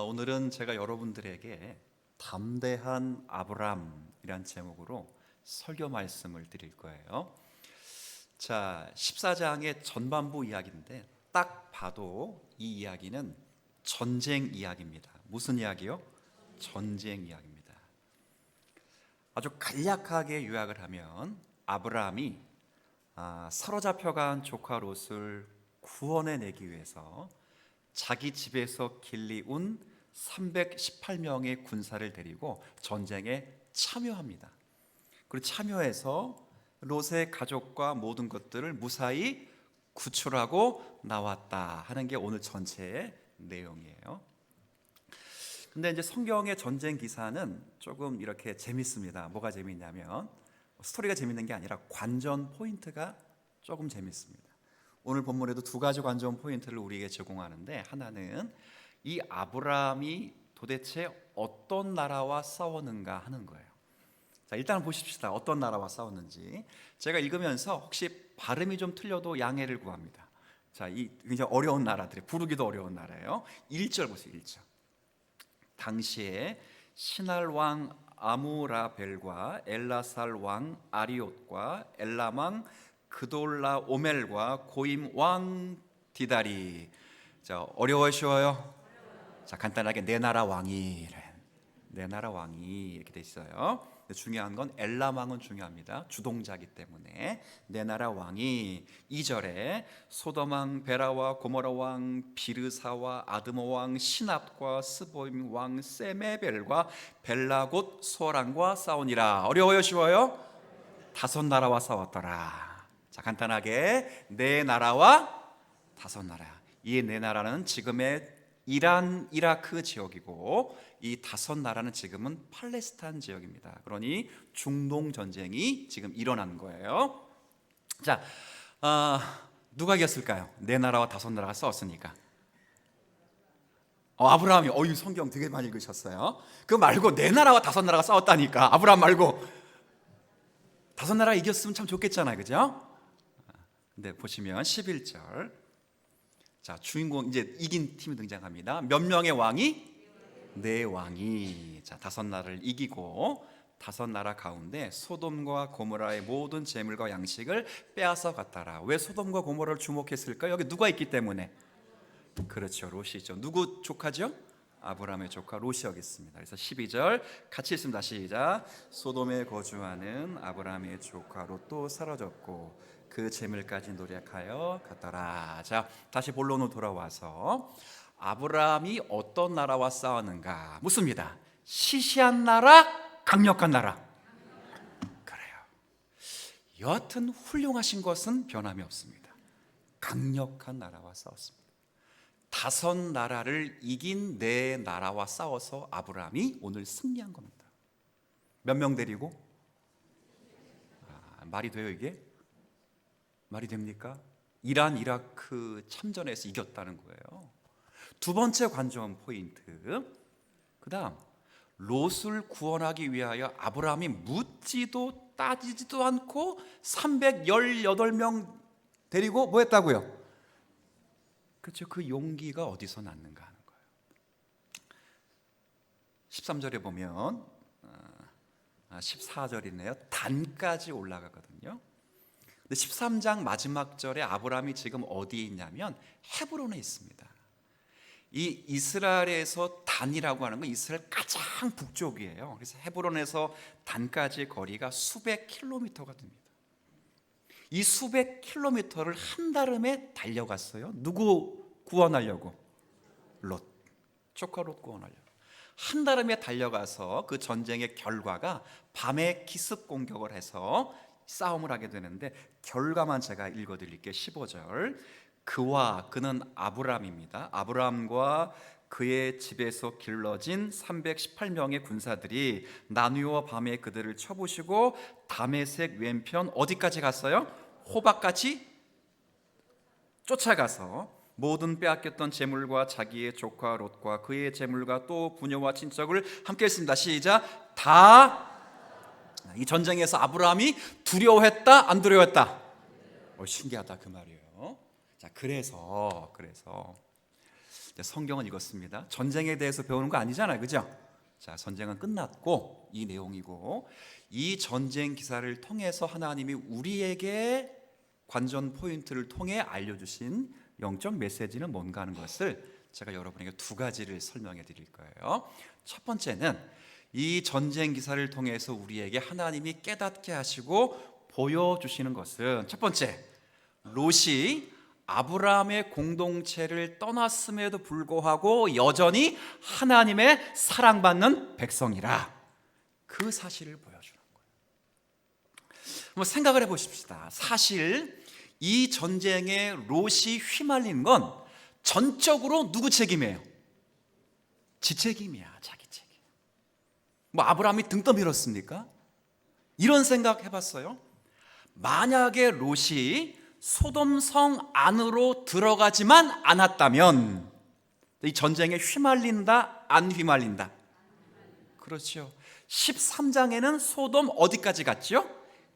오늘은 제가 여러분들에게 담대한 아브람이란 제목으로 설교 말씀을 드릴 거예요. 자, 14장의 전반부 이야기인데 딱 봐도 이 이야기는 전쟁 이야기입니다. 무슨 이야기요? 전쟁 이야기입니다. 아주 간략하게 요약을 하면 아브라함이 사로잡혀간 조카 롯을 구원해내기 위해서 자기 집에서 길리운 318명의 군사를 데리고 전쟁에 참여합니다. 그리고 참여해서 롯의 가족과 모든 것들을 무사히 구출하고 나왔다 하는 게 오늘 전체의 내용이에요. 근데 이제 성경의 전쟁 기사는 조금 이렇게 재밌습니다. 뭐가 재밌냐면 스토리가 재밌는 게 아니라 관전 포인트가 조금 재밌습니다. 오늘 본문에도 두 가지 관전 포인트를 우리에게 제공하는데, 하나는 이 아브라함이 도대체 어떤 나라와 싸웠는가 하는 거예요. 자, 일단 보십시다. 어떤 나라와 싸웠는지. 제가 읽으면서 혹시 발음이 좀 틀려도 양해를 구합니다. 자, 이 굉장히 어려운 나라들이, 부르기도 어려운 나라예요. 1절 보세요. 1절. 당시에 시날 왕 아무라벨과 엘라살 왕 아리옷과 엘람 왕 그돌라 오멜과 고임 왕 디다리. 자, 어려워요, 쉬워요? 자, 간단하게 네 나라 왕이 이렇게 돼 있어요. 근데 중요한 건 엘람 왕은 중요합니다. 주동자이기 때문에 네 나라 왕이. 2절에 소돔 왕 베라와 고모라 왕 비르사와 아드모 왕 시납과 스보임 왕 세메벨과 벨라곧 소랑과 싸우니라. 어려워요, 쉬워요? 5나라와 싸웠더라. 자, 간단하게 네 나라와 5나라. 이 네 나라는 지금의 이란, 이라크 지역이고 이 5나라는 지금은 팔레스타인 지역입니다. 그러니 중동 전쟁이 지금 일어난 거예요. 자, 누가 이겼을까요? 네 나라와 5나라가 싸웠으니까. 아브라함이. 이 성경 되게 많이 읽으셨어요. 그거 말고 네 나라와 5나라가 싸웠다니까. 아브라함 말고 5나라 이겼으면 참 좋겠잖아요, 그죠? 근데 보시면 11절. 자, 주인공 이제 이긴 팀이 등장합니다. 몇 명의 왕이? 네 왕이. 자, 5나라를 이기고 5나라 가운데 소돔과 고모라의 모든 재물과 양식을 빼앗아 갔더라. 왜 소돔과 고모라를 주목했을까요? 여기 누가 있기 때문에? 그렇죠, 롯이죠. 누구 조카죠? 아브라함의 조카 롯이 여기 있습니다. 그래서 12절 같이 읽습니다. 시작. 소돔에 거주하는 아브라함의 조카 롯도 사라졌고 그 재물까지 노력하여 갔더라. 자, 다시 본론으로 돌아와서 아브라함이 어떤 나라와 싸웠는가 묻습니다. 시시한 나라, 강력한 나라. 그래요. 여하튼 훌륭하신 것은 변함이 없습니다. 강력한 나라와 싸웠습니다. 5나라를 이긴 네 나라와 싸워서 아브라함이 오늘 승리한 겁니다. 몇 명 데리고? 말이 돼요, 이게? 말이 됩니까? 이란, 이라크 참전에서 이겼다는 거예요. 두 번째 관전 포인트. 그 다음, 롯을 구원하기 위하여 아브라함이 묻지도 따지지도 않고 318명 데리고 뭐 했다고요? 그렇죠. 그 용기가 어디서 났는가 하는 거예요. 13절에 보면 14절이네요. 단까지 올라가거든요. 근데 13장 마지막 절에 아브라함이 지금 어디에 있냐면 헤브론에 있습니다. 이 이스라엘에서 단이라고 하는 건 이스라엘 가장 북쪽이에요. 그래서 헤브론에서 단까지 거리가 수백 킬로미터가 됩니다. 이 수백 킬로미터를 한달음에 달려갔어요. 누구 구원하려고? 롯, 조카 롯 구원하려고. 한달음에 달려가서 그 전쟁의 결과가 밤에 기습 공격을 해서 싸움을 하게 되는데, 결과만 제가 읽어드릴게요. 15절. 그는 아브람입니다. 아브람과 그의 집에서 길러진 318명의 군사들이 나누어 밤에 그들을 쳐부시고 다메섹 왼편 어디까지 갔어요? 호박까지 쫓아가서 모든 빼앗겼던 재물과 자기의 조카 롯과 그의 재물과 또 부녀와 친척을 함께 했습니다. 시작. 다. 이 전쟁에서 아브라함이 두려워했다, 안 두려워했다? 신기하다 그 말이에요. 자, 그래서 성경은 이렇습니다. 전쟁에 대해서 배우는 거 아니잖아요, 그죠? 자, 전쟁은 끝났고 이 내용이고, 이 전쟁 기사를 통해서 하나님이 우리에게 관전 포인트를 통해 알려주신 영적 메시지는 뭔가 하는 것을 제가 여러분에게 두 가지를 설명해 드릴 거예요. 첫 번째는 이 전쟁 기사를 통해서 우리에게 하나님이 깨닫게 하시고 보여주시는 것은, 첫 번째, 롯이 아브라함의 공동체를 떠났음에도 불구하고 여전히 하나님의 사랑받는 백성이라, 그 사실을 보여주는 거예요. 한번 생각을 해보십시다. 사실 이 전쟁에 롯이 휘말린 건 전적으로 누구 책임이에요? 지 책임이야, 자기 책임. 뭐 아브라함이 등 떠밀었습니까? 이런 생각 해봤어요? 만약에 롯이 소돔성 안으로 들어가지만 않았다면 이 전쟁에 휘말린다, 안 휘말린다? 그렇죠. 13장에는 소돔 어디까지 갔죠?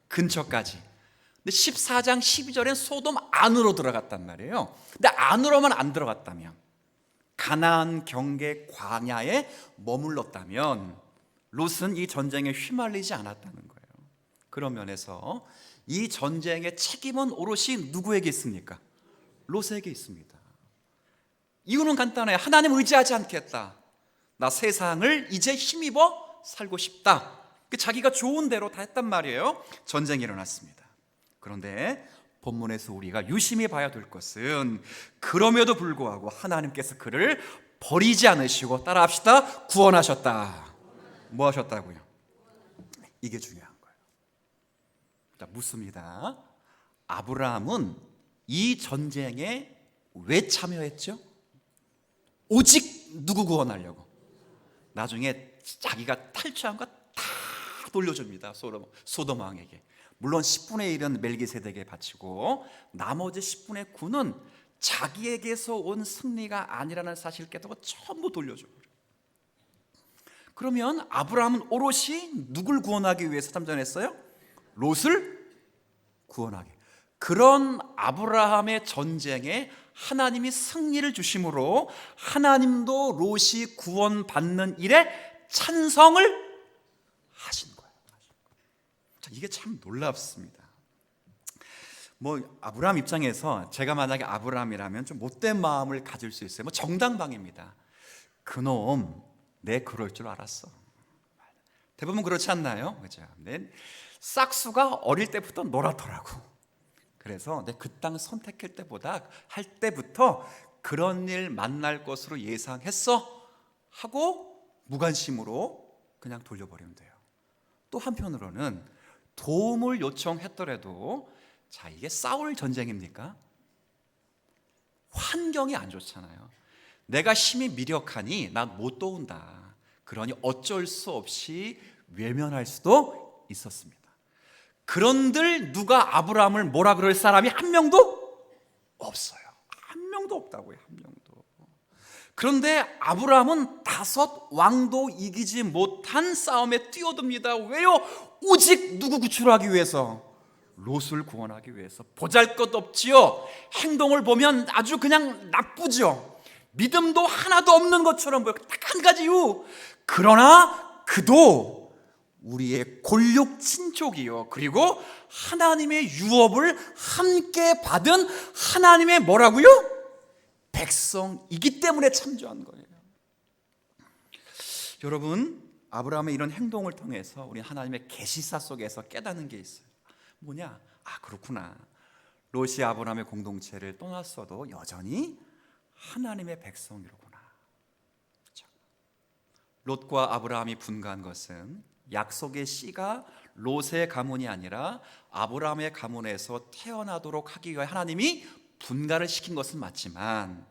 근처까지. 근데 14장 12절엔 소돔 안으로 들어갔단 말이에요. 근데 안으로만 안 들어갔다면, 가나안 경계 광야에 머물렀다면 롯은 이 전쟁에 휘말리지 않았다는 거예요. 그런 면에서 이 전쟁의 책임은 오롯이 누구에게 있습니까? 롯에게 있습니다. 이유는 간단해요. 하나님 의지하지 않겠다. 나 세상을 이제 힘입어 살고 싶다. 자기가 좋은 대로 다 했단 말이에요. 전쟁이 일어났습니다. 그런데 본문에서 우리가 유심히 봐야 될 것은, 그럼에도 불구하고 하나님께서 그를 버리지 않으시고, 따라합시다, 구원하셨다. 뭐 하셨다고요? 이게 중요한 거예요. 자, 묻습니다. 아브라함은 이 전쟁에 왜 참여했죠? 오직 누구 구원하려고? 나중에 자기가 탈취한 거 다 돌려줍니다. 소돔 왕에게. 물론 10분의 1은 멜기세덱에게 바치고 나머지 10분의 9는 자기에게서 온 승리가 아니라는 사실을 깨닫고 전부 돌려줘요. 그러면 아브라함은 오롯이 누굴 구원하기 위해서 참전했어요? 롯을 구원하기. 그런 아브라함의 전쟁에 하나님이 승리를 주심으로 하나님도 롯이 구원받는 일에 찬성을 하신 거예요. 자, 이게 참 놀랍습니다. 뭐 아브라함 입장에서 제가 만약에 아브라함이라면 좀 못된 마음을 가질 수 있어요. 뭐 정당방위입니다. 그놈, 내 그럴 줄 알았어. 대부분 그렇지 않나요? 그죠? 싹수가 어릴 때부터 놀았더라고. 그래서 내 그 땅 선택할 때부터 그런 일 만날 것으로 예상했어 하고 무관심으로 그냥 돌려버리면 돼요. 또 한편으로는 도움을 요청했더라도, 자, 이게 싸울 전쟁입니까? 환경이 안 좋잖아요. 내가 힘이 미력하니 난 못 도운다. 그러니 어쩔 수 없이 외면할 수도 있었습니다. 그런들 누가 아브라함을 뭐라 그럴 사람이 한 명도 없어요. 한 명도 없다고요. 한 명도. 그런데 아브라함은 5 왕도 이기지 못한 싸움에 뛰어듭니다. 왜요? 오직 누구 구출하기 위해서? 롯을 구원하기 위해서. 보잘것없지요. 행동을 보면 아주 그냥 나쁘죠. 믿음도 하나도 없는 것처럼 보여요. 딱 한 가지 이유. 그러나 그도 우리의 골육 친족이요, 그리고 하나님의 유업을 함께 받은 하나님의 뭐라고요? 백성이기 때문에 참조한 거예요. 여러분, 아브라함의 이런 행동을 통해서 우리 하나님의 계시사 속에서 깨닫는 게 있어요. 뭐냐? 아, 그렇구나. 롯이 아브라함의 공동체를 떠났어도 여전히 하나님의 백성이로구나. 그렇죠? 롯과 아브라함이 분가한 것은 약속의 씨가 롯의 가문이 아니라 아브라함의 가문에서 태어나도록 하기 위해 하나님이 분가를 시킨 것은 맞지만,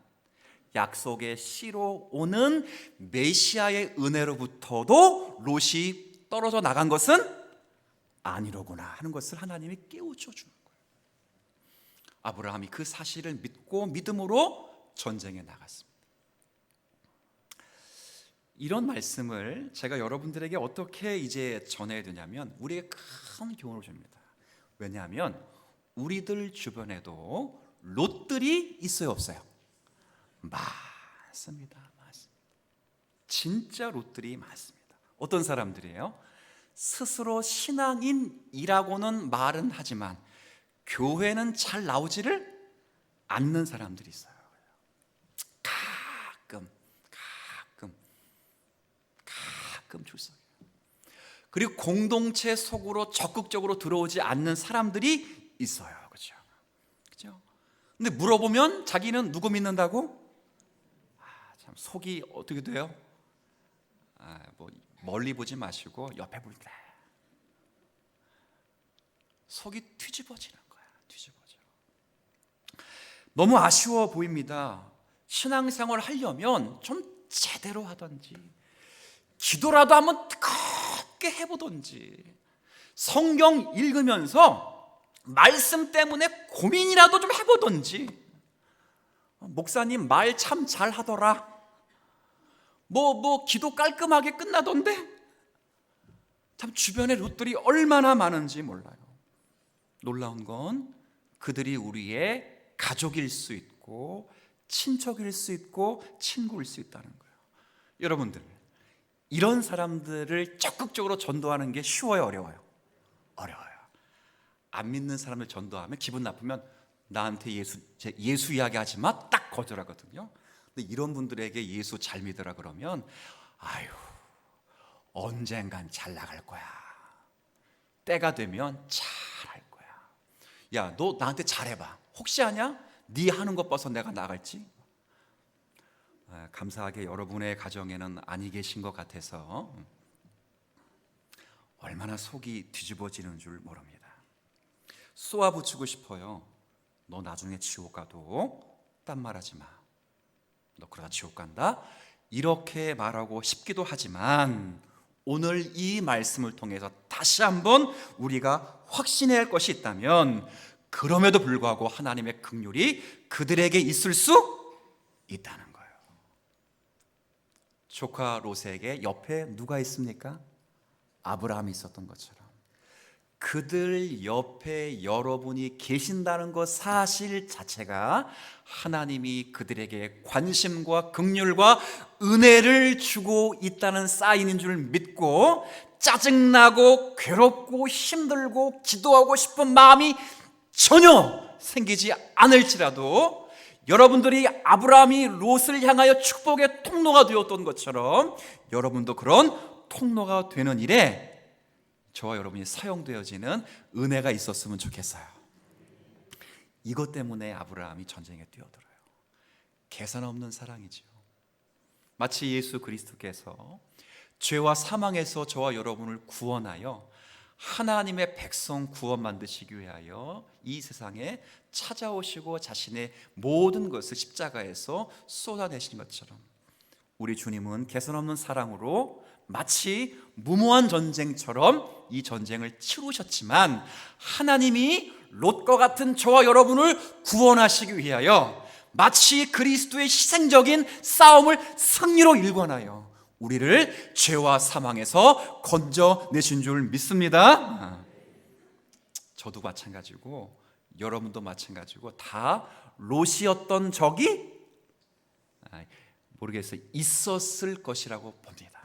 약속의 씨로 오는 메시아의 은혜로부터도 롯이 떨어져 나간 것은 아니로구나 하는 것을 하나님이 깨우쳐 주는 거예요. 아브라함이 그 사실을 믿고 믿음으로 전쟁에 나갔습니다. 이런 말씀을 제가 여러분들에게 어떻게 이제 전해야 되냐면, 우리에게 큰 교훈을 줍니다. 왜냐하면 우리들 주변에도 롯들이 있어요, 없어요? 맞습니다. 진짜 롯들이 많습니다. 어떤 사람들이에요? 스스로 신앙인이라고는 말은 하지만 교회는 잘 나오지를 않는 사람들이 있어요. 가끔 출석해요. 그리고 공동체 속으로 적극적으로 들어오지 않는 사람들이 있어요. 그렇죠? 근데 물어보면 자기는 누구 믿는다고? 참 속이 어떻게 돼요? 뭐 멀리 보지 마시고 옆에 볼 때 속이 뒤집어지는 거야. 뒤집어져. 너무 아쉬워 보입니다. 신앙생활 하려면 좀 제대로 하든지 기도라도 한번 뜨겁게 해보든지 성경 읽으면서 말씀 때문에 고민이라도 좀 해보든지 목사님 말 참 잘하더라. 뭐 기도 깔끔하게 끝나던데? 참 주변에 롯들이 얼마나 많은지 몰라요. 놀라운 건 그들이 우리의 가족일 수 있고 친척일 수 있고 친구일 수 있다는 거예요. 여러분들, 이런 사람들을 적극적으로 전도하는 게 쉬워요, 어려워요? 어려워요. 안 믿는 사람을 전도하면 기분 나쁘면 나한테 예수 이야기하지 마, 딱 거절하거든요. 근데 이런 분들에게 예수 잘 믿으라 그러면 아유, 언젠간 잘 나갈 거야. 때가 되면 잘할 거야. 야, 너 나한테 잘해봐. 혹시 아냐? 네 하는 것 봐서 내가 나갈지? 감사하게 여러분의 가정에는 아니 계신 것 같아서 얼마나 속이 뒤집어지는 줄 모릅니다. 쏘아붙이고 싶어요. 너 나중에 지옥 가도 딴 말하지 마. 너 그러다 지옥 간다. 이렇게 말하고 싶기도 하지만 오늘 이 말씀을 통해서 다시 한번 우리가 확신해야 할 것이 있다면 그럼에도 불구하고 하나님의 긍휼이 그들에게 있을 수 있다는 거예요. 조카 롯에게 옆에 누가 있습니까? 아브라함이 있었던 것처럼 그들 옆에 여러분이 계신다는 것 사실 자체가 하나님이 그들에게 관심과 긍휼과 은혜를 주고 있다는 사인인 줄 믿고 짜증나고 괴롭고 힘들고 기도하고 싶은 마음이 전혀 생기지 않을지라도 여러분들이 아브라함이 롯을 향하여 축복의 통로가 되었던 것처럼 여러분도 그런 통로가 되는 일에 저와 여러분이 사용되어지는 은혜가 있었으면 좋겠어요. 이것 때문에 아브라함이 전쟁에 뛰어들어요. 계산 없는 사랑이죠. 마치 예수 그리스도께서 죄와 사망에서 저와 여러분을 구원하여 하나님의 백성 구원 만드시기 위하여 이 세상에 찾아오시고 자신의 모든 것을 십자가에서 쏟아내신 것처럼 우리 주님은 계산 없는 사랑으로 마치 무모한 전쟁처럼 이 전쟁을 치르셨지만 하나님이 롯과 같은 저와 여러분을 구원하시기 위하여 마치 그리스도의 희생적인 싸움을 승리로 일관하여 우리를 죄와 사망에서 건져내신 줄 믿습니다. 저도 마찬가지고 여러분도 마찬가지고 다 롯이었던 적이 모르겠어요. 있었을 것이라고 봅니다.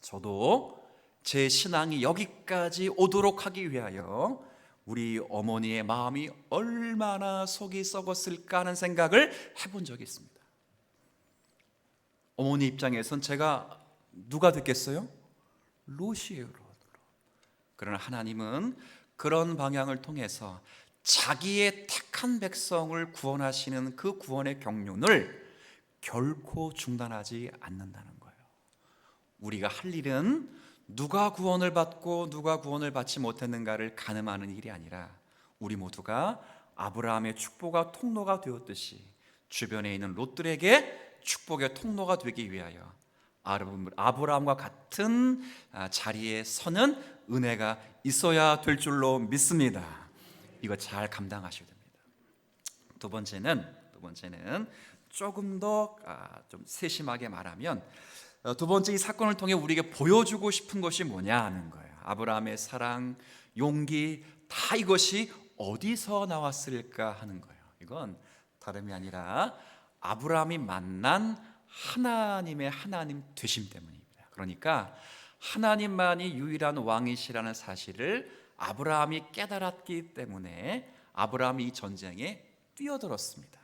저도 제 신앙이 여기까지 오도록 하기 위하여 우리 어머니의 마음이 얼마나 속이 썩었을까 하는 생각을 해본 적이 있습니다. 어머니 입장에선 제가 누가 됐겠어요? 롯이에요, 롯. 그러나 하나님은 그런 방향을 통해서 자기의 택한 백성을 구원하시는 그 구원의 경륜을 결코 중단하지 않는다는 거예요. 우리가 할 일은 누가 구원을 받고 누가 구원을 받지 못했는가를 가늠하는 일이 아니라 우리 모두가 아브라함의 축복과 통로가 되었듯이 주변에 있는 롯들에게 축복의 통로가 되기 위하여 아브라함과 같은 자리에 서는 은혜가 있어야 될 줄로 믿습니다. 이거 잘 감당하셔야 됩니다. 두 번째는 조금 더 좀 세심하게 말하면 두 번째 이 사건을 통해 우리에게 보여주고 싶은 것이 뭐냐 하는 거예요. 아브라함의 사랑, 용기 다 이것이 어디서 나왔을까 하는 거예요. 이건 다름이 아니라 아브라함이 만난 하나님의 하나님 되심 때문입니다. 그러니까 하나님만이 유일한 왕이시라는 사실을 아브라함이 깨달았기 때문에 아브라함이 이 전쟁에 뛰어들었습니다.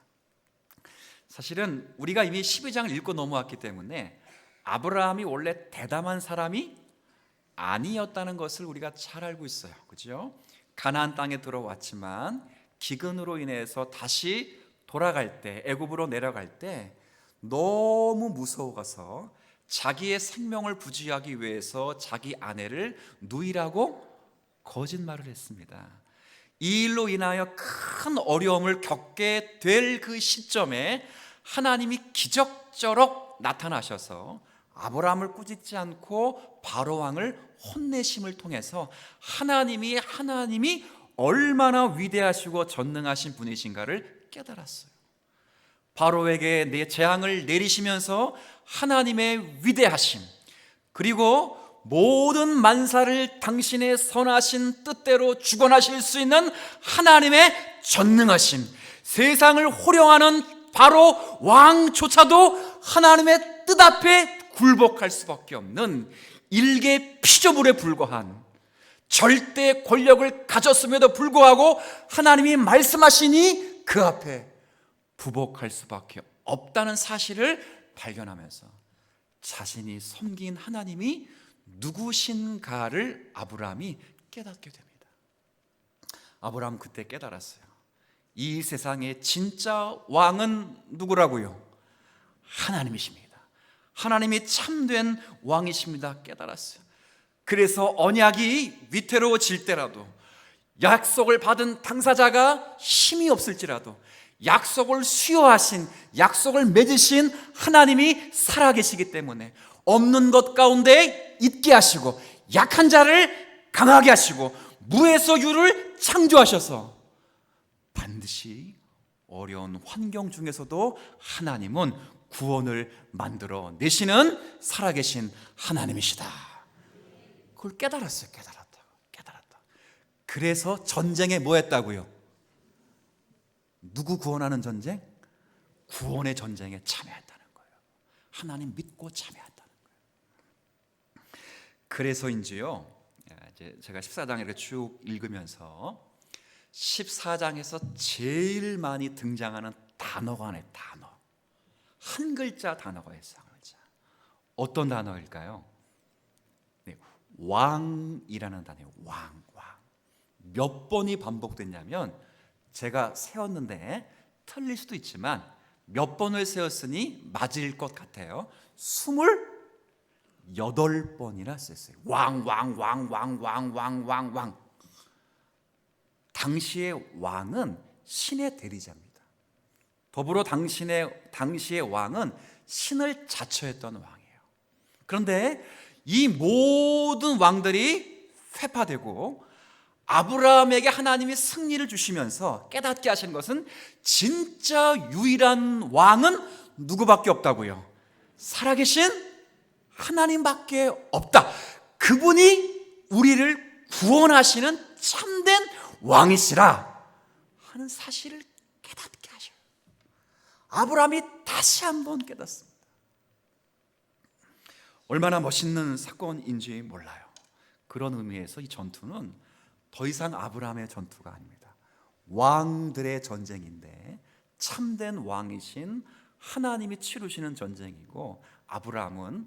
사실은 우리가 이미 12장을 읽고 넘어왔기 때문에 아브라함이 원래 대담한 사람이 아니었다는 것을 우리가 잘 알고 있어요. 그죠? 가나안 땅에 들어왔지만 기근으로 인해서 다시 돌아갈 때, 애굽으로 내려갈 때 너무 무서워서 자기의 생명을 부지하기 위해서 자기 아내를 누이라고 거짓말을 했습니다. 이 일로 인하여 큰 어려움을 겪게 될 그 시점에 하나님이 기적적으로 나타나셔서 아브라함을 꾸짖지 않고 바로 왕을 혼내심을 통해서 하나님이 얼마나 위대하시고 전능하신 분이신가를 깨달았어요. 바로에게 내 재앙을 내리시면서 하나님의 위대하심, 그리고 모든 만사를 당신의 선하신 뜻대로 주관하실 수 있는 하나님의 전능하심, 세상을 호령하는 바로 왕조차도 하나님의 뜻 앞에 굴복할 수밖에 없는 일개 피조물에 불과한 절대 권력을 가졌음에도 불구하고 하나님이 말씀하시니 그 앞에 부복할 수밖에 없다는 사실을 발견하면서 자신이 섬긴 하나님이 누구신가를 아브라함이 깨닫게 됩니다. 아브라함 그때 깨달았어요. 이 세상의 진짜 왕은 누구라고요? 하나님이십니다. 하나님이 참된 왕이십니다. 깨달았어요. 그래서 언약이 위태로워질 때라도, 약속을 받은 당사자가 힘이 없을지라도 약속을 수여하신, 약속을 맺으신 하나님이 살아계시기 때문에 없는 것 가운데 있게 하시고 약한 자를 강하게 하시고 무에서 유를 창조하셔서 반드시 어려운 환경 중에서도 하나님은 구원을 만들어 내시는 살아계신 하나님이시다. 그걸 깨달았어요. 깨달았다. 그래서 전쟁에 뭐 했다고요? 누구 구원하는 전쟁? 구원의 전쟁에 참여했다는 거예요. 하나님 믿고 참여했다는 거예요. 그래서인지요, 제가 14장을 쭉 읽으면서 14장에서 제일 많이 등장하는 단어가 하나의 단어, 한 글자 단어가 있어요. 한 글자. 어떤 단어일까요? 네, 왕이라는 단어예요. 왕. 몇 번이 반복됐냐면, 제가 세었는데 틀릴 수도 있지만 몇 번을 세었으니 맞을 것 같아요. 28번이나 썼어요. 왕. 당시의 왕은 신의 대리자입니다. 더불어 당시의 왕은 신을 자처했던 왕이에요. 그런데 이 모든 왕들이 회파되고 아브라함에게 하나님이 승리를 주시면서 깨닫게 하신 것은 진짜 유일한 왕은 누구밖에 없다고요? 살아계신 하나님밖에 없다. 그분이 우리를 구원하시는 참된 왕이시라 하는 사실을 깨닫게 하셔요. 아브라함이 다시 한번 깨닫습니다. 얼마나 멋있는 사건인지 몰라요. 그런 의미에서 이 전투는 더 이상 아브라함의 전투가 아닙니다. 왕들의 전쟁인데 참된 왕이신 하나님이 치르시는 전쟁이고, 아브라함은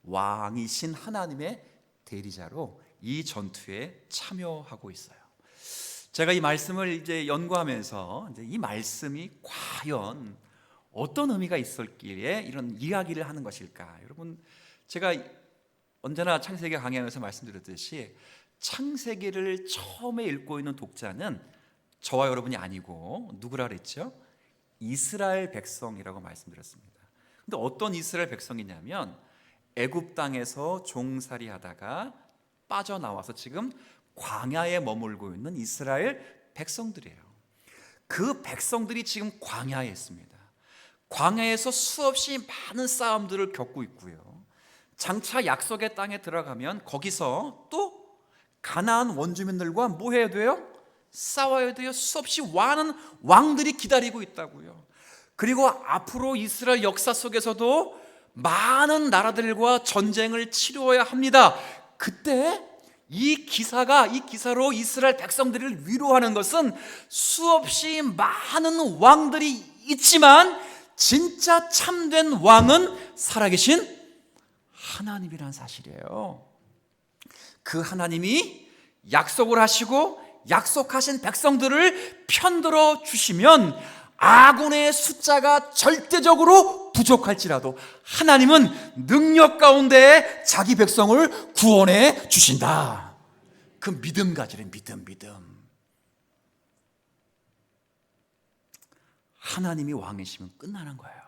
왕이신 하나님의 대리자로 이 전투에 참여하고 있어요. 제가 이 말씀을 이제 연구하면서 이제 이 말씀이 과연 어떤 의미가 있었기에 이런 이야기를 하는 것일까? 여러분, 제가 언제나 창세기 강의하면서 말씀드렸듯이 창세기를 처음에 읽고 있는 독자는 저와 여러분이 아니고 누구라 그랬죠? 이스라엘 백성이라고 말씀드렸습니다. 근데 어떤 이스라엘 백성이냐면 애굽 땅에서 종살이 하다가 빠져나와서 지금 광야에 머물고 있는 이스라엘 백성들이에요. 그 백성들이 지금 광야에 있습니다. 광야에서 수없이 많은 싸움들을 겪고 있고요. 장차 약속의 땅에 들어가면 거기서 또 가나안 원주민들과 뭐 해야 돼요? 싸워야 돼요. 수없이 많은 왕들이 기다리고 있다고요. 그리고 앞으로 이스라엘 역사 속에서도 많은 나라들과 전쟁을 치루어야 합니다. 그때 이 기사로 이스라엘 백성들을 위로하는 것은 수없이 많은 왕들이 있지만 진짜 참된 왕은 살아계신 하나님이라는 사실이에요. 그 하나님이 약속을 하시고 약속하신 백성들을 편들어 주시면 아군의 숫자가 절대적으로 부족할지라도 하나님은 능력 가운데 자기 백성을 구원해 주신다. 그 믿음 가지래. 믿음. 하나님이 왕이시면 끝나는 거예요.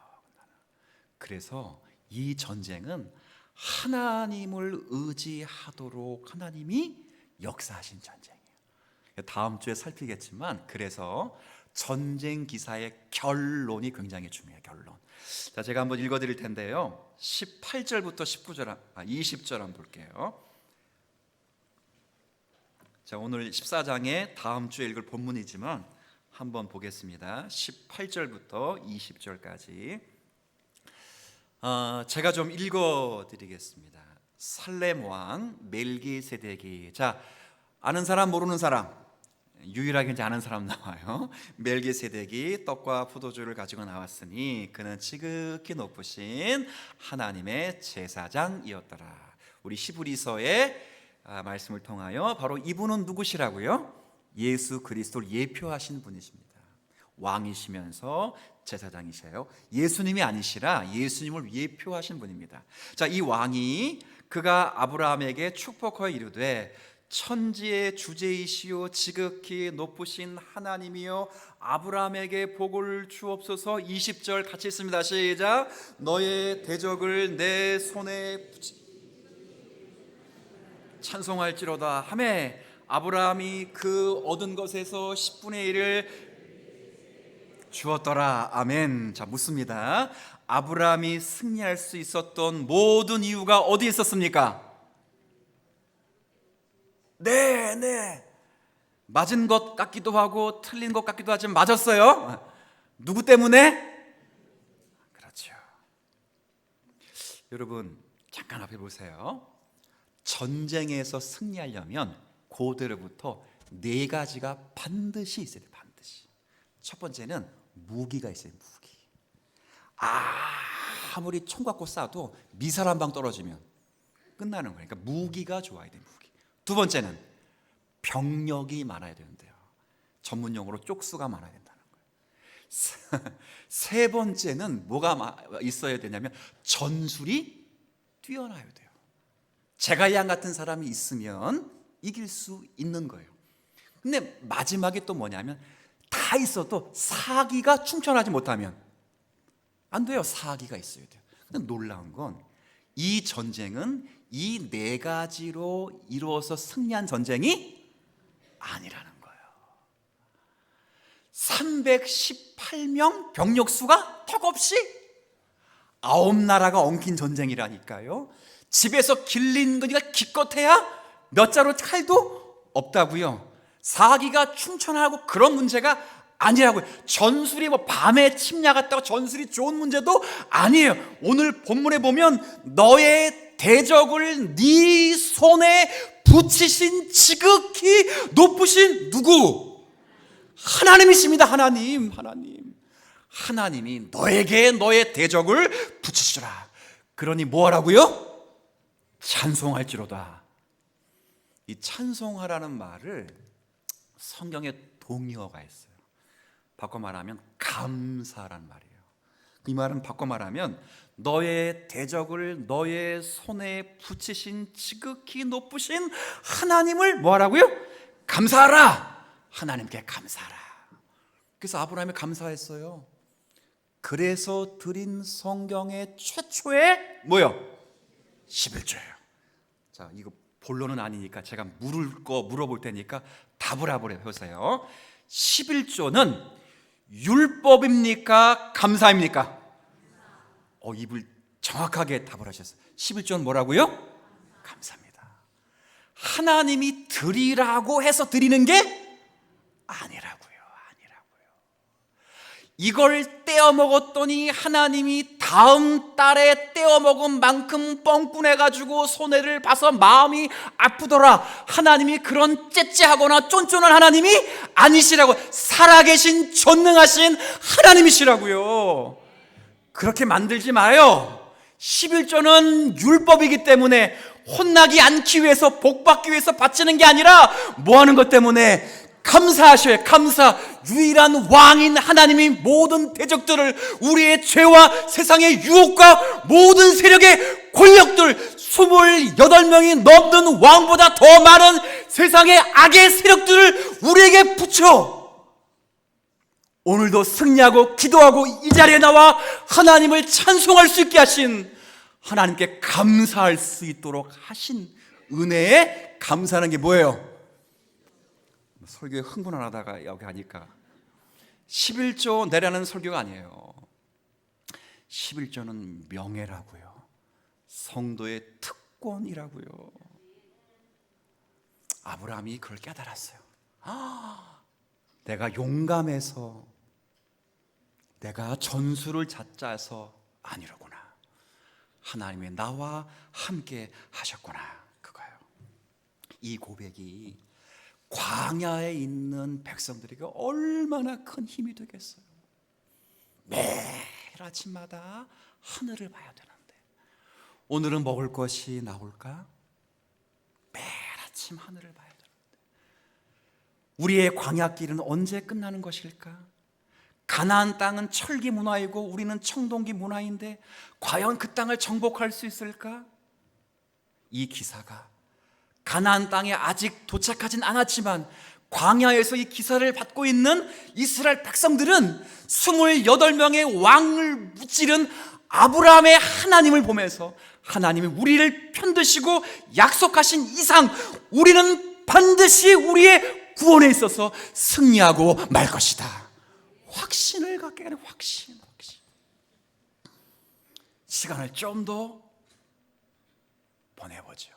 그래서 이 전쟁은 하나님을 의지하도록 하나님이 역사하신 전쟁이에요. 다음 주에 살피겠지만, 그래서 전쟁 기사의 결론이 굉장히 중요해요. 결론. 자, 제가 한번 읽어드릴 텐데요. 18절부터 20절 한번 볼게요. 자, 오늘 14장에 다음 주에 읽을 본문이지만 한번 보겠습니다. 18절부터 20절까지 제가 좀 읽어드리겠습니다. 살렘 왕 멜기세덱이, 자, 아는 사람 모르는 사람, 유일하게 이제 아는 사람 나와요. 멜기세덱이 떡과 포도주를 가지고 나왔으니 그는 지극히 높으신 하나님의 제사장이었더라. 우리 히브리서의 말씀을 통하여 바로 이분은 누구시라고요? 예수 그리스도를 예표하신 분이십니다. 왕이시면서 제사장이셔요. 예수님이 아니시라 예수님을 예표하신 분입니다. 자, 이 왕이 그가 아브라함에게 축복하여 이르되 천지의 주제이시오 지극히 높으신 하나님이여 아브라함에게 복을 주옵소서. 20절 같이 읽습니다. 시작. 너의 대적을 내 손에 찬송할지로다 하매 아브라함이 그 얻은 것에서 10분의 1을 주었더라. 아멘. 자, 묻습니다. 아브라함이 승리할 수 있었던 모든 이유가 어디에 있었습니까? 네. 맞은 것 같기도 하고 틀린 것 같기도 하지만 맞았어요. 누구 때문에? 그렇죠. 여러분, 잠깐 앞에 보세요. 전쟁에서 승리하려면 고대로부터 4가지가 반드시 있어야 돼요. 반드시. 첫 번째는 무기가 있어요. 무기. 아무리 총 갖고 쏴도 미사일 한 방 떨어지면 끝나는 거예요. 그러니까 무기가 좋아야 돼요. 무기. 두 번째는 병력이 많아야 되는데요. 전문 용어로 쪽수가 많아야 된다는 거예요. 세 번째는 뭐가 있어야 되냐면 전술이 뛰어나야 돼요. 제갈량 같은 사람이 있으면 이길 수 있는 거예요. 근데 마지막에 또 뭐냐면 다 있어도 사기가 충천하지 못하면 안 돼요. 사기가 있어야 돼요. 근데 놀라운 건 이 전쟁은 이 4가지로 이루어서 승리한 전쟁이 아니라는 거예요. 318명 병력 수가 턱없이 9나라가 엉킨 전쟁이라니까요. 집에서 길린 거니까 기껏해야 몇 자루 칼도 없다고요. 사기가 충천하고 그런 문제가 아니라고요. 전술이 밤에 침략했다고 전술이 좋은 문제도 아니에요. 오늘 본문에 보면 너의 대적을 네 손에 붙이신 지극히 높으신 누구? 하나님이십니다. 하나님이 너에게 너의 대적을 붙이시라. 그러니 뭐 하라고요? 찬송할지로다. 이 찬송하라는 말을 성경에 동의어가 있어요. 바꿔 말하면 감사라는 말이에요. 이 말은 바꿔 말하면 너의 대적을 너의 손에 붙이신 지극히 높으신 하나님을 뭐 하라고요? 감사하라. 하나님께 감사하라. 그래서 아브라함이 감사했어요. 그래서 드린 성경의 최초의 뭐요? 11조예요. 자, 이거 본론은 아니니까 제가 물어볼 테니까 답을 해보세요. 11조는 율법입니까? 감사입니까? 입을 정확하게 답을 하셨어요. 11조는 뭐라고요? 감사입니다. 하나님이 드리라고 해서 드리는 게 아니라고요. 이걸 떼어 먹었더니 하나님이 다음 달에 떼어 먹은 만큼 뻥꾸내가지고 손해를 봐서 마음이 아프더라. 하나님이 그런 째째하거나 쫀쫀한 하나님이 아니시라고. 살아계신 전능하신 하나님이시라고요. 그렇게 만들지 마요. 11조는 율법이기 때문에 혼나지 않기 위해서, 복받기 위해서 바치는 게 아니라 뭐 하는 것 때문에? 감사하셔요. 감사. 유일한 왕인 하나님이 모든 대적들을, 우리의 죄와 세상의 유혹과 모든 세력의 권력들, 28명이 넘는 왕보다 더 많은 세상의 악의 세력들을 우리에게 붙여 오늘도 승리하고 기도하고 이 자리에 나와 하나님을 찬송할 수 있게 하신, 하나님께 감사할 수 있도록 하신 은혜에 감사하는 게 뭐예요? 설교에 흥분 안 하다가 여기 하니까 11조 내라는 설교가 아니에요. 11조는 명예라고요. 성도의 특권이라고요. 아브라함이 그걸 깨달았어요. 내가 용감해서, 내가 전술을 짜서 아니로구나. 하나님이 나와 함께 하셨구나. 그거예요. 이 고백이 광야에 있는 백성들에게 얼마나 큰 힘이 되겠어요. 매일 아침마다 하늘을 봐야 되는데 오늘은 먹을 것이 나올까? 매일 아침 하늘을 봐야 되는데 우리의 광야길은 언제 끝나는 것일까? 가나안 땅은 철기 문화이고 우리는 청동기 문화인데 과연 그 땅을 정복할 수 있을까? 이 기사가 가나안 땅에 아직 도착하진 않았지만 광야에서 이 기사를 받고 있는 이스라엘 백성들은 28명의 왕을 무찌른 아브라함의 하나님을 보면서 하나님이 우리를 편드시고 약속하신 이상 우리는 반드시 우리의 구원에 있어서 승리하고 말 것이다. 확신을 갖게 하는 확신. 시간을 좀 더 보내보죠.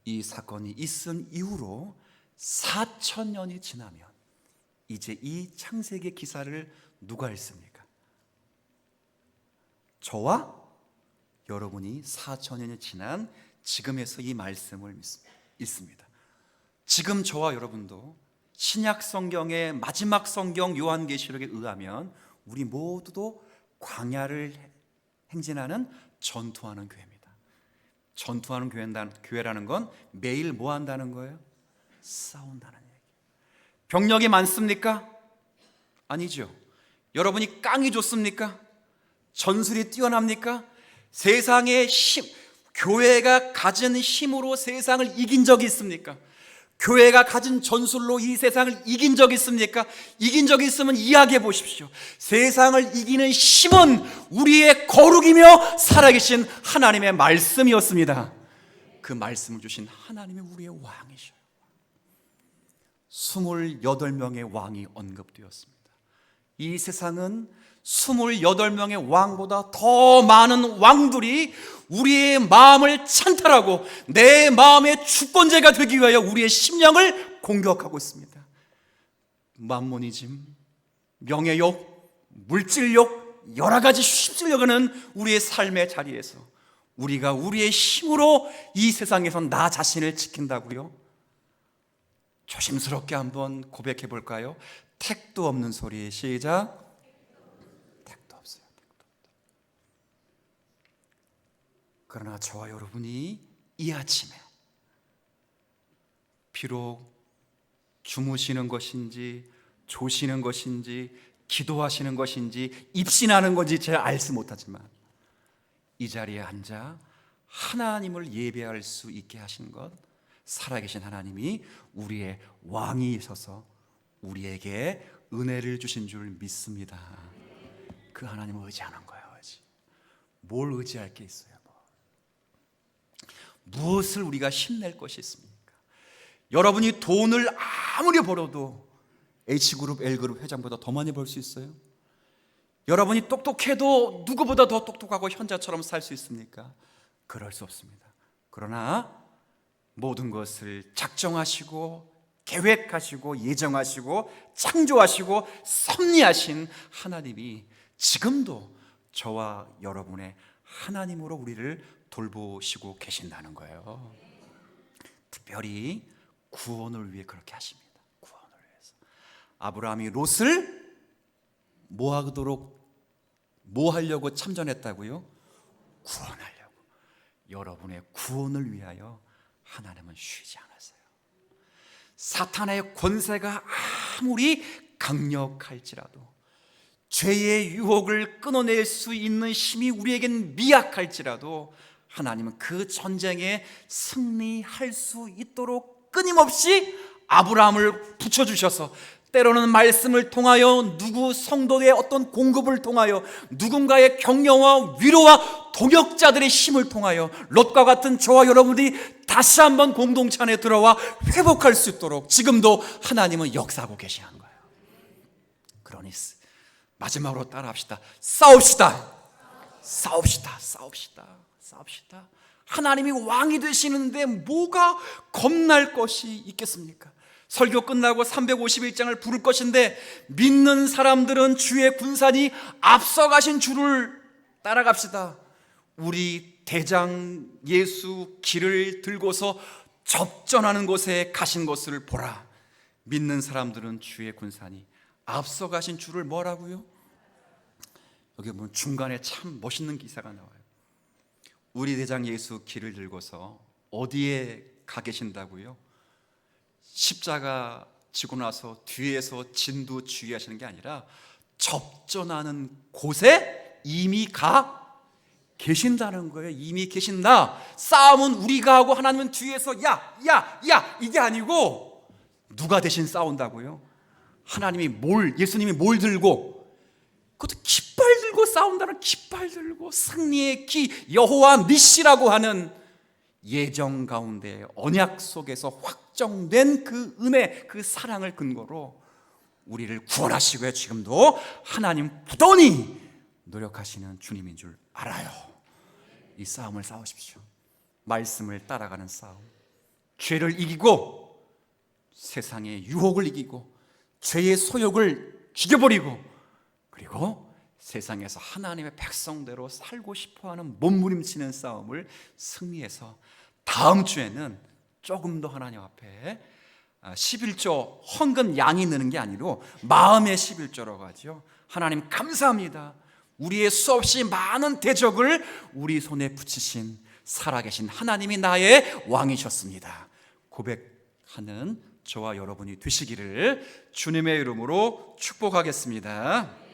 이 사건이 있은 이후로 4000년이 지나면 이제 이 창세기 기사를 누가 읽습니까? 저와 여러분이 4000년이 지난 지금에서 이 말씀을 읽습니다. 지금 저와 여러분도 신약 성경의 마지막 성경 요한계시록에 의하면 우리 모두도 광야를 행진하는 전투하는 교회입니다. 전투하는 교회라는 건 매일 뭐 한다는 거예요? 싸운다는 얘기. 병력이 많습니까? 아니죠. 여러분이 깡이 좋습니까? 전술이 뛰어납니까? 세상의 힘, 교회가 가진 힘으로 세상을 이긴 적이 있습니까? 교회가 가진 전술로 이 세상을 이긴 적이 있습니까? 이긴 적이 있으면 이야기해 보십시오. 세상을 이기는 힘은 우리의 거룩이며 살아계신 하나님의 말씀이었습니다. 그 말씀을 주신 하나님이 우리의 왕이셔요. 28명의 왕이 언급되었습니다. 이 세상은 28명의 왕보다 더 많은 왕들이 우리의 마음을 찬탈하고 내 마음의 주권자가 되기 위하여 우리의 심령을 공격하고 있습니다. 만모니즘, 명예욕, 물질욕, 여러 가지 휩쓸려가는 우리의 삶의 자리에서 우리가 우리의 힘으로 이 세상에서 나 자신을 지킨다고요? 조심스럽게 한번 고백해 볼까요? 택도 없는 소리. 시작. 그러나 저와 여러분이 이 아침에 비록 주무시는 것인지 조시는 것인지 기도하시는 것인지 입신하는 건지 잘 알지 못하지만 이 자리에 앉아 하나님을 예배할 수 있게 하신 것, 살아계신 하나님이 우리의 왕이셔서 우리에게 은혜를 주신 줄 믿습니다. 그 하나님을 의지하는 거예요. 뭘 의지할 게 있어요? 무엇을 우리가 힘낼 것이 있습니까? 여러분이 돈을 아무리 벌어도 H그룹, L그룹 회장보다 더 많이 벌 수 있어요? 여러분이 똑똑해도 누구보다 더 똑똑하고 현자처럼 살 수 있습니까? 그럴 수 없습니다. 그러나 모든 것을 작정하시고 계획하시고 예정하시고 창조하시고 섭리하신 하나님이 지금도 저와 여러분의 하나님으로 우리를 돌보시고 계신다는 거예요. 특별히 구원을 위해 그렇게 하십니다. 구원을 위해서. 아브라함이 롯을 뭐 하려고 참전했다고요? 구원하려고. 여러분의 구원을 위하여 하나님은 쉬지 않았어요. 사탄의 권세가 아무리 강력할지라도, 죄의 유혹을 끊어낼 수 있는 힘이 우리에겐 미약할지라도 하나님은 그 전쟁에 승리할 수 있도록 끊임없이 아브라함을 붙여주셔서, 때로는 말씀을 통하여, 누구 성도의 어떤 공급을 통하여, 누군가의 격려와 위로와 동역자들의 힘을 통하여 롯과 같은 저와 여러분들이 다시 한번 공동체 안에 들어와 회복할 수 있도록 지금도 하나님은 역사하고 계시는 거예요. 그러니 마지막으로 따라합시다. 싸웁시다. 싸웁시다. 싸웁시다. 싸웁시다. 하나님이 왕이 되시는데 뭐가 겁날 것이 있겠습니까? 설교 끝나고 351장을 부를 것인데, 믿는 사람들은 주의 군산이 앞서가신 주를 따라갑시다. 우리 대장 예수 길을 들고서 접전하는 곳에 가신 것을 보라. 믿는 사람들은 주의 군산이 앞서가신 주를 뭐라고요? 여기 보면 중간에 참 멋있는 기사가 나와요. 우리 대장 예수 길을 들고서 어디에 가 계신다고요? 십자가 지고 나서 뒤에서 진두지휘하시는 게 아니라 접전하는 곳에 이미 가 계신다는 거예요. 이미 계신다. 싸움은 우리가 하고 하나님은 뒤에서 야 이게 아니고, 누가 대신 싸운다고요? 하나님이 예수님이 뭘 들고, 그것도 깃발 들고 싸운다는, 깃발 들고 승리의 기, 여호와 니시라고 하는 예정 가운데 언약 속에서 확정된 그 은혜, 그 사랑을 근거로 우리를 구원하시고요, 지금도 하나님 부단히 노력하시는 주님인 줄 알아요. 이 싸움을 싸우십시오. 말씀을 따라가는 싸움. 죄를 이기고 세상의 유혹을 이기고 죄의 소욕을 죽여버리고, 그리고 세상에서 하나님의 백성대로 살고 싶어하는 몸부림치는 싸움을 승리해서 다음 주에는 조금 더 하나님 앞에 11조 헌금 양이 느는 게 아니고 마음의 11조라고 하죠. 하나님 감사합니다. 우리의 수없이 많은 대적을 우리 손에 붙이신 살아계신 하나님이 나의 왕이셨습니다. 고백하는 저와 여러분이 되시기를 주님의 이름으로 축복하겠습니다.